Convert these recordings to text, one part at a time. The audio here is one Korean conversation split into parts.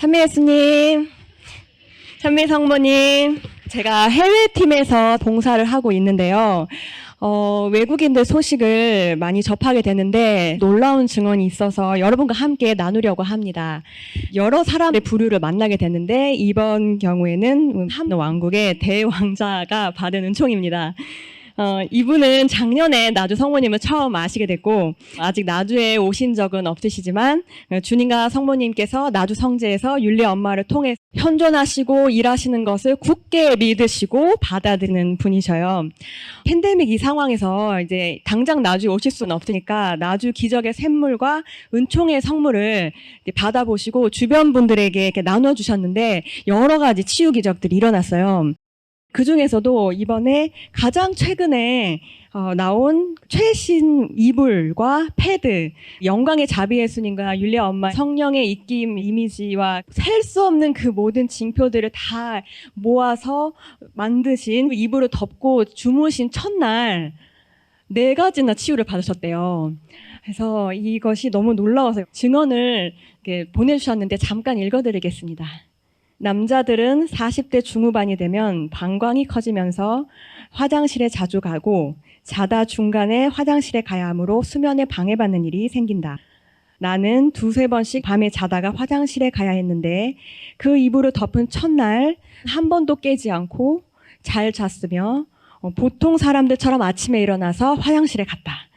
찬미 예수님, 찬미 성모님, 제가 해외팀에서 봉사를 하고 있는데요. 외국인들 소식을 많이 접하게 되는데 놀라운 증언이 있어서 여러분과 함께 나누려고 합니다. 여러 사람의 부류를 만나게 되는데 이번 경우에는 한 왕국의 대왕자가 받은 은총입니다. 이분은 작년에 나주 성모님을 처음 아시게 됐고 아직 나주에 오신 적은 없으시지만 주님과 성모님께서 나주 성지에서 율리 엄마를 통해 현존하시고 일하시는 것을 굳게 믿으시고 받아들이는 분이셔요. 팬데믹 이 상황에서 이제 당장 나주에 오실 수는 없으니까 나주 기적의 샘물과 은총의 성물을 받아보시고 주변 분들에게 이렇게 나눠주셨는데 여러 가지 치유 기적들이 일어났어요. 그 중에서도 이번에 가장 최근에 나온 최신 이불과 패드, 영광의 자비 예수님과 율리아 엄마 성령의 입김 이미지와 셀 수 없는 그 모든 징표들을 다 모아서 만드신 이불을 덮고 주무신 첫날 4가지나 치유를 받으셨대요. 그래서 이것이 너무 놀라워서 증언을 이렇게 보내주셨는데 잠깐 읽어드리겠습니다. 남자들은 40대 중후반이 되면 방광이 커지면서 화장실에 자주 가고 자다 중간에 화장실에 가야 하므로 수면에 방해받는 일이 생긴다. 나는 2-3번씩 밤에 자다가 화장실에 가야 했는데 그 이불을 덮은 첫날 한 번도 깨지 않고 잘 잤으며 보통 사람들처럼 아침에 일어나서 화장실에 갔다.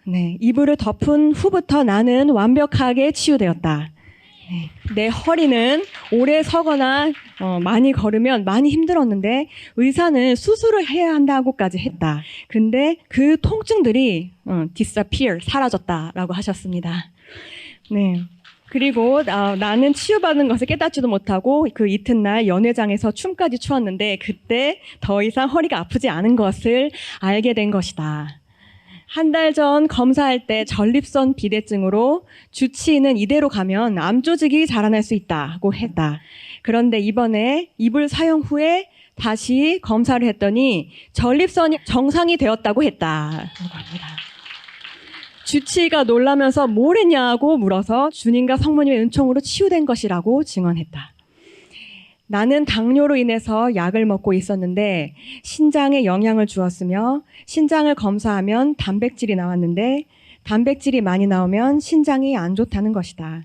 네, 이불을 덮은 후부터 나는 완벽하게 치유되었다. 내 허리는 오래 서거나 많이 걸으면 많이 힘들었는데 의사는 수술을 해야 한다고까지 했다. 근데 그 통증들이 disappear, 사라졌다라고 하셨습니다. 네. 그리고 나는 치유받은 것을 깨닫지도 못하고 그 이튿날 연회장에서 춤까지 추었는데 그때 더 이상 허리가 아프지 않은 것을 알게 된 것이다. 한 달 전 검사할 때 전립선 비대증으로 주치의는 이대로 가면 암 조직이 자라날 수 있다고 했다. 그런데 이번에 이불 사용 후에 다시 검사를 했더니 전립선이 정상이 되었다고 했다. 주치의가 놀라면서 뭘 했냐고 물어서 주님과 성모님의 은총으로 치유된 것이라고 증언했다. 나는 당뇨로 인해서 약을 먹고 있었는데 신장에 영향을 주었으며 신장을 검사하면 단백질이 나왔는데 단백질이 많이 나오면 신장이 안 좋다는 것이다.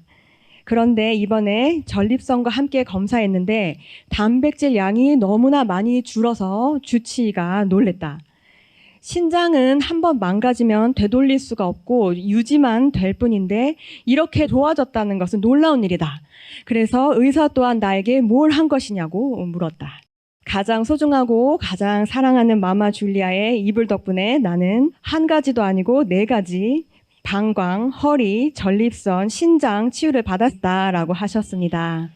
그런데 이번에 전립선과 함께 검사했는데 단백질 양이 너무나 많이 줄어서 주치의가 놀랬다. 신장은 한번 망가지면 되돌릴 수가 없고 유지만 될 뿐인데 이렇게 좋아졌다는 것은 놀라운 일이다. 그래서 의사 또한 나에게 뭘 한 것이냐고 물었다. 가장 소중하고 가장 사랑하는 마마 줄리아의 이불 덕분에 나는 한 가지도 아니고 4가지 방광, 허리, 전립선, 신장 치유를 받았다라고 하셨습니다.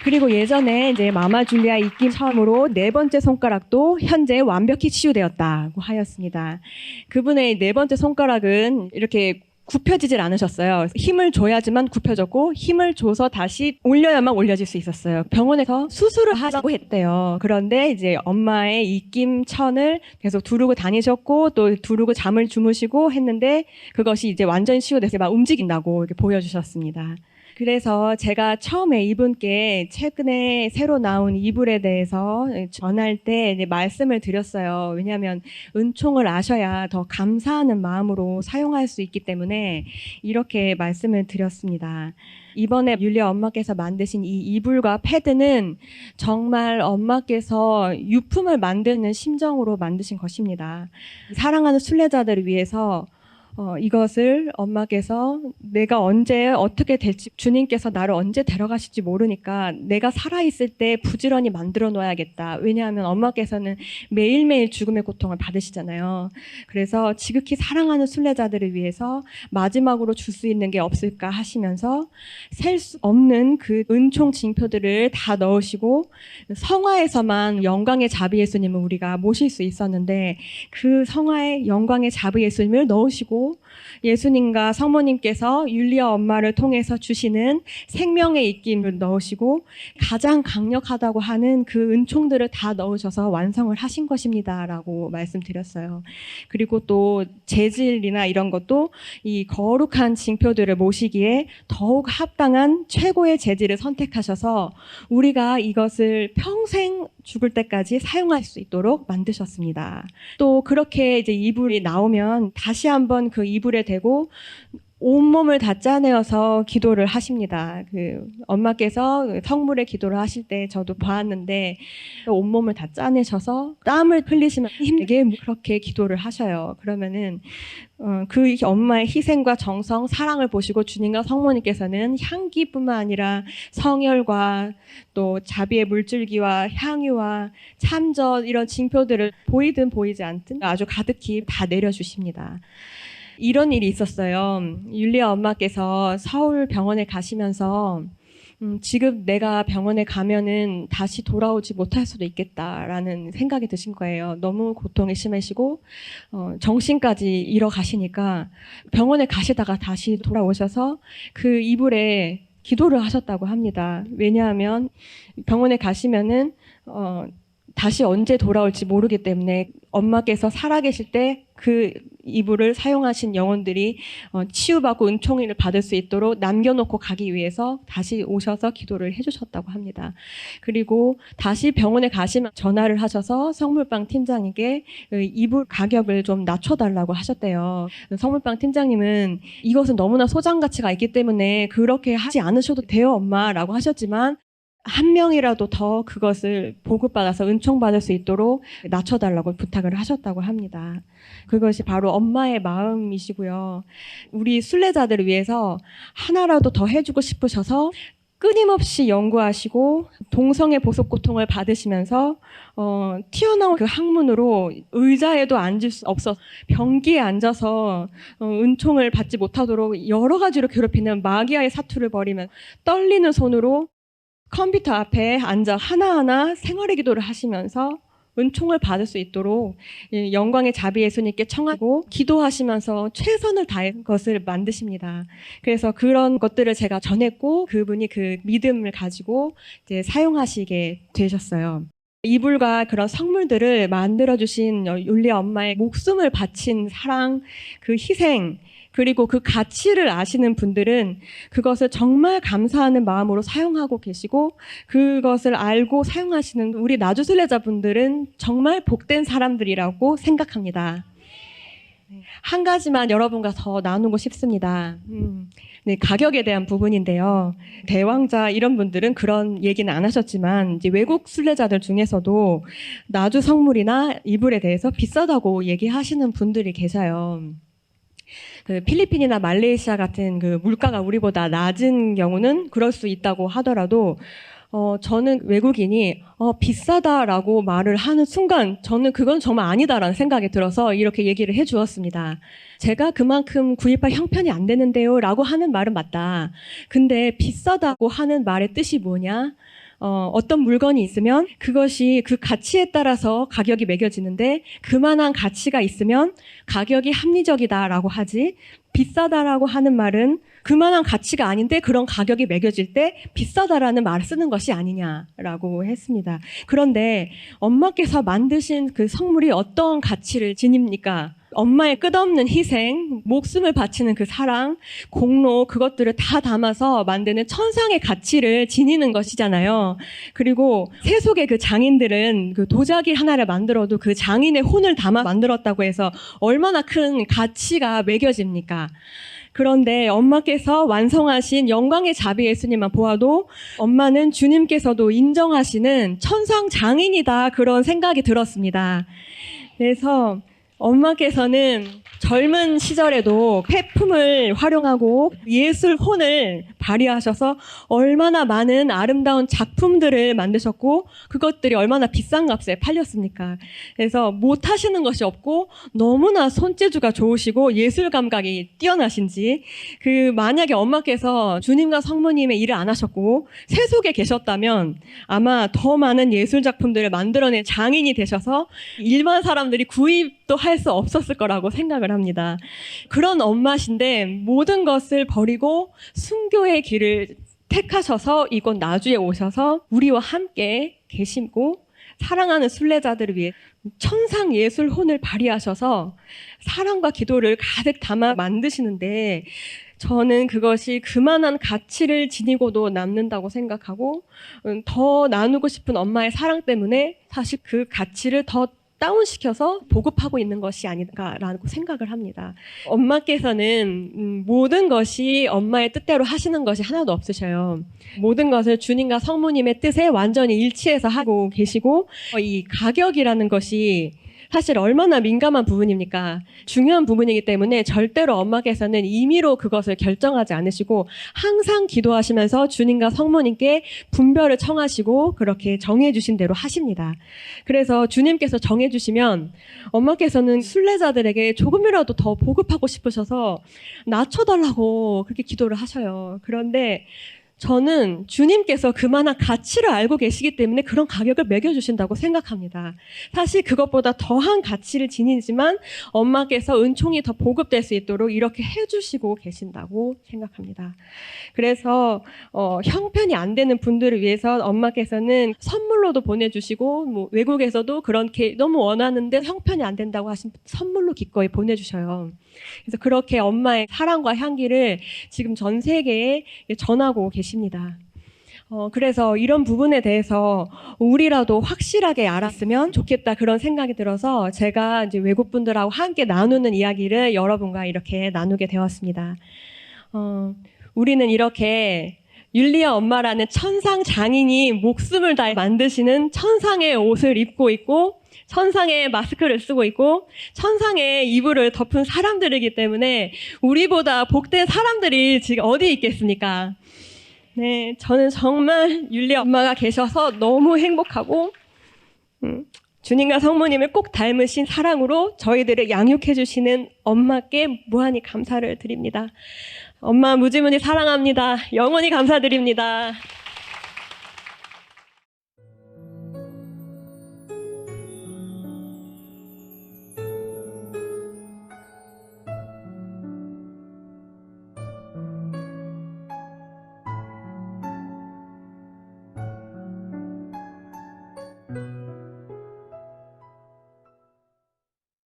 그리고 예전에 이제 마마 줄리아 입김 처음으로 4번째 손가락도 현재 완벽히 치유되었다고 하였습니다. 그분의 4번째 손가락은 이렇게 굽혀지질 않으셨어요. 힘을 줘야지만 굽혀졌고 힘을 줘서 다시 올려야만 올려질 수 있었어요. 병원에서 수술을 하자고 했대요. 그런데 이제 엄마의 입김천을 계속 두르고 다니셨고 또 두르고 잠을 주무시고 했는데 그것이 이제 완전히 치유돼서 막 움직인다고 이렇게 보여주셨습니다. 그래서 제가 처음에 이분께 최근에 새로 나온 이불에 대해서 전할 때 말씀을 드렸어요. 왜냐하면 은총을 아셔야 더 감사하는 마음으로 사용할 수 있기 때문에 이렇게 말씀을 드렸습니다. 이번에 율리아 엄마께서 만드신 이 이불과 패드는 정말 엄마께서 유품을 만드는 심정으로 만드신 것입니다. 사랑하는 순례자들을 위해서 이것을 엄마께서 내가 언제 어떻게 될지 주님께서 나를 언제 데려가실지 모르니까 내가 살아있을 때 부지런히 만들어 놓아야겠다. 왜냐하면 엄마께서는 매일매일 죽음의 고통을 받으시잖아요. 그래서 지극히 사랑하는 순례자들을 위해서 마지막으로 줄 수 있는 게 없을까 하시면서 셀 수 없는 그 은총 징표들을 다 넣으시고 성화에서만 영광의 자비 예수님을 우리가 모실 수 있었는데 그 성화의 영광의 자비 예수님을 넣으시고 하고 예수님과 성모님께서 율리아 엄마를 통해서 주시는 생명의 입김을 넣으시고 가장 강력하다고 하는 그 은총들을 다 넣으셔서 완성을 하신 것입니다라고 말씀드렸어요. 그리고 또 재질이나 이런 것도 이 거룩한 징표들을 모시기에 더욱 합당한 최고의 재질을 선택하셔서 우리가 이것을 평생 죽을 때까지 사용할 수 있도록 만드셨습니다. 또 그렇게 이제 이불이 나오면 다시 한번 그 이불에 대고 온몸을 다 짜내어서 기도를 하십니다. 그 엄마께서 성물의 기도를 하실 때 저도 보았는데 온몸을 다 짜내셔서 땀을 흘리시면서 힘들게 그렇게 기도를 하셔요. 그러면은 그 엄마의 희생과 정성, 사랑을 보시고 주님과 성모님께서는 향기뿐만 아니라 성혈과 또 자비의 물줄기와 향유와 참젓 이런 징표들을 보이든 보이지 않든 아주 가득히 다 내려주십니다. 이런 일이 있었어요. 율리아 엄마께서 서울 병원에 가시면서 지금 내가 병원에 가면은 다시 돌아오지 못할 수도 있겠다라는 생각이 드신 거예요. 너무 고통이 심하시고 정신까지 잃어가시니까 병원에 가시다가 다시 돌아오셔서 그 이불에 기도를 하셨다고 합니다. 왜냐하면 병원에 가시면은 다시 언제 돌아올지 모르기 때문에 엄마께서 살아계실 때 그 이불을 사용하신 영혼들이 치유받고 은총을 받을 수 있도록 남겨놓고 가기 위해서 다시 오셔서 기도를 해주셨다고 합니다. 그리고 다시 병원에 가시면 전화를 하셔서 성물빵 팀장에게 이불 가격을 좀 낮춰달라고 하셨대요. 성물빵 팀장님은 이것은 너무나 소장 가치가 있기 때문에 그렇게 하지 않으셔도 돼요 엄마라고 하셨지만 한 명이라도 더 그것을 보급받아서 은총받을 수 있도록 낮춰달라고 부탁을 하셨다고 합니다. 그것이 바로 엄마의 마음이시고요. 우리 순례자들을 위해서 하나라도 더 해주고 싶으셔서 끊임없이 연구하시고 동성애 보석 고통을 받으시면서 튀어나온 그 학문으로 의자에도 앉을 수 없어 변기에 앉아서 은총을 받지 못하도록 여러 가지로 괴롭히는 마귀아의 사투를 벌이면 떨리는 손으로 컴퓨터 앞에 앉아 하나하나 생활의 기도를 하시면서 은총을 받을 수 있도록 영광의 자비 예수님께 청하고 기도하시면서 최선을 다한 것을 만드십니다. 그래서 그런 것들을 제가 전했고 그분이 그 믿음을 가지고 이제 사용하시게 되셨어요. 이불과 그런 성물들을 만들어주신 율리아 엄마의 목숨을 바친 사랑, 그 희생, 그리고 그 가치를 아시는 분들은 그것을 정말 감사하는 마음으로 사용하고 계시고 그것을 알고 사용하시는 우리 나주순례자분들은 정말 복된 사람들이라고 생각합니다. 한 가지만 여러분과 더 나누고 싶습니다. 네, 가격에 대한 부분인데요. 대왕자 이런 분들은 그런 얘기는 안 하셨지만 이제 외국 순례자들 중에서도 나주 성물이나 이불에 대해서 비싸다고 얘기하시는 분들이 계셔요. 그 필리핀이나 말레이시아 같은 그 물가가 우리보다 낮은 경우는 그럴 수 있다고 하더라도 저는 외국인이 비싸다라고 말을 하는 순간 저는 그건 정말 아니다라는 생각이 들어서 이렇게 얘기를 해 주었습니다. 제가 그만큼 구입할 형편이 안 되는데요 라고 하는 말은 맞다. 근데 비싸다고 하는 말의 뜻이 뭐냐? 어떤 물건이 있으면 그것이 그 가치에 따라서 가격이 매겨지는데 그만한 가치가 있으면 가격이 합리적이다라고 하지 비싸다라고 하는 말은 그만한 가치가 아닌데 그런 가격이 매겨질 때 비싸다라는 말을 쓰는 것이 아니냐라고 했습니다. 그런데 엄마께서 만드신 그 성물이 어떤 가치를 지닙니까? 엄마의 끝없는 희생, 목숨을 바치는 그 사랑, 공로 그것들을 다 담아서 만드는 천상의 가치를 지니는 것이잖아요. 그리고 세속의 그 장인들은 그 도자기 하나를 만들어도 그 장인의 혼을 담아 만들었다고 해서 얼마나 큰 가치가 매겨집니까? 그런데 엄마께서 완성하신 영광의 자비 예수님만 보아도 엄마는 주님께서도 인정하시는 천상 장인이다 그런 생각이 들었습니다. 그래서 엄마께서는 젊은 시절에도 폐품을 활용하고 예술 혼을 발휘하셔서 얼마나 많은 아름다운 작품들을 만드셨고 그것들이 얼마나 비싼 값에 팔렸습니까? 그래서 못하시는 것이 없고 너무나 손재주가 좋으시고 예술 감각이 뛰어나신지 만약에 엄마께서 주님과 성모님의 일을 안 하셨고 세속에 계셨다면 아마 더 많은 예술 작품들을 만들어낸 장인이 되셔서 일반 사람들이 구입 또 할 수 없었을 거라고 생각을 합니다. 그런 엄마신데 모든 것을 버리고 순교의 길을 택하셔서 이곳 나주에 오셔서 우리와 함께 계시고 사랑하는 순례자들을 위해 천상예술혼을 발휘하셔서 사랑과 기도를 가득 담아 만드시는데 저는 그것이 그만한 가치를 지니고도 남는다고 생각하고 더 나누고 싶은 엄마의 사랑 때문에 사실 그 가치를 더 다운시켜서 보급하고 있는 것이 아닌가라고 생각을 합니다. 엄마께서는 모든 것이 엄마의 뜻대로 하시는 것이 하나도 없으셔요. 모든 것을 주님과 성모님의 뜻에 완전히 일치해서 하고 계시고 이 가격이라는 것이 사실 얼마나 민감한 부분입니까? 중요한 부분이기 때문에 절대로 엄마께서는 임의로 그것을 결정하지 않으시고 항상 기도하시면서 주님과 성모님께 분별을 청하시고 그렇게 정해주신 대로 하십니다. 그래서 주님께서 정해주시면 엄마께서는 순례자들에게 조금이라도 더 보급하고 싶으셔서 낮춰달라고 그렇게 기도를 하셔요. 그런데 저는 주님께서 그만한 가치를 알고 계시기 때문에 그런 가격을 매겨주신다고 생각합니다. 사실 그것보다 더한 가치를 지니지만 엄마께서 은총이 더 보급될 수 있도록 이렇게 해주시고 계신다고 생각합니다. 그래서 형편이 안 되는 분들을 위해서 엄마께서는 선물로도 보내주시고 뭐 외국에서도 그렇게 너무 원하는데 형편이 안 된다고 하신 선물로 기꺼이 보내주셔요. 그래서 그렇게 엄마의 사랑과 향기를 지금 전 세계에 전하고 계십니다. 그래서 이런 부분에 대해서 우리라도 확실하게 알았으면 좋겠다 그런 생각이 들어서 제가 이제 외국 분들하고 함께 나누는 이야기를 여러분과 이렇게 나누게 되었습니다. 우리는 이렇게 율리아 엄마라는 천상 장인이 목숨을 다해 만드시는 천상의 옷을 입고 있고 천상의 마스크를 쓰고 있고 천상의 이불을 덮은 사람들이기 때문에 우리보다 복된 사람들이 지금 어디 있겠습니까? 네, 저는 정말 율리아 엄마가 계셔서 너무 행복하고 주님과 성모님을 꼭 닮으신 사랑으로 저희들을 양육해 주시는 엄마께 무한히 감사를 드립니다. 엄마 무지무지 사랑합니다. 영원히 감사드립니다.